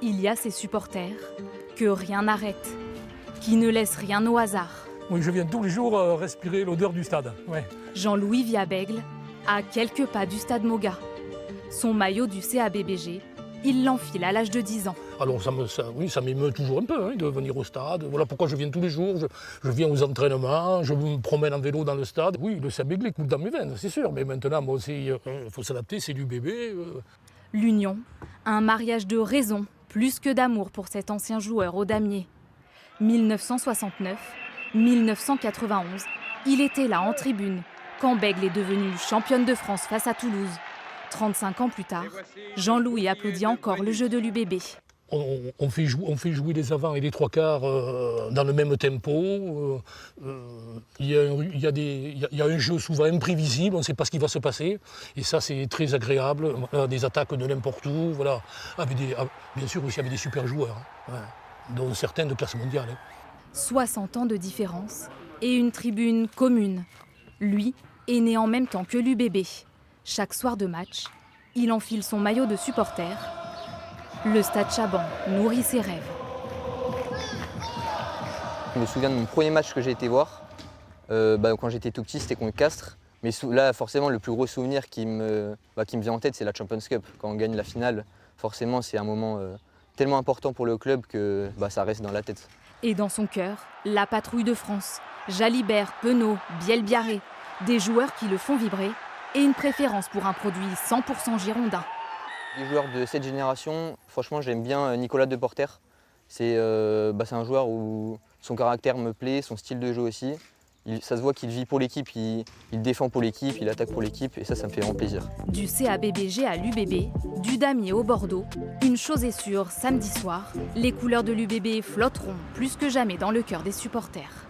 Il y a ces supporters que rien n'arrête, qui ne laissent rien au hasard. Oui, je viens tous les jours respirer l'odeur du stade. Ouais. Jean-Louis Viabègle, à quelques pas du stade Moga. Son maillot du CABBG, il l'enfile à l'âge de 10 ans. Alors ça m'émeut toujours un peu de venir au stade. Voilà pourquoi je viens tous les jours. Je viens aux entraînements, je me promène en vélo dans le stade. Oui, le CABBG coule dans mes veines, c'est sûr. Mais maintenant, moi aussi, il faut s'adapter, c'est l'UBB. L'union, un mariage de raison, plus que d'amour pour cet ancien joueur au damier. 1969, 1991, il était là en tribune quand Bègle est devenue championne de France face à Toulouse. 35 ans plus tard, Jean-Louis applaudit encore le jeu de l'UBB. On fait jouer les avants et les trois quarts dans le même tempo. Il y a un jeu souvent imprévisible, on ne sait pas ce qui va se passer. Et ça, c'est très agréable. Des attaques de n'importe où. Voilà. Bien sûr aussi avec des super joueurs, dont certains de classe mondiale. 60 ans de différence et une tribune commune. Lui est né en même temps que l'UBB. Chaque soir de match, il enfile son maillot de supporter. Le stade Chaban nourrit ses rêves. Je me souviens de mon premier match que j'ai été voir. Quand j'étais tout petit, c'était contre Castres. Mais là, forcément, le plus gros souvenir qui me vient en tête, c'est la Champions Cup. Quand on gagne la finale, forcément, c'est un moment tellement important pour le club que ça reste dans la tête. Et dans son cœur, la patrouille de France. Jalibert, Penaud, Biel-Biarré. Des joueurs qui le font vibrer et une préférence pour un produit 100% girondin. Les joueurs de cette génération, franchement, j'aime bien Nicolas Deporter. C'est un joueur où son caractère me plaît, son style de jeu aussi. Ça se voit qu'il vit pour l'équipe, il défend pour l'équipe, il attaque pour l'équipe et ça me fait vraiment plaisir. Du CABBG à l'UBB, du damier au Bordeaux, une chose est sûre, samedi soir, les couleurs de l'UBB flotteront plus que jamais dans le cœur des supporters.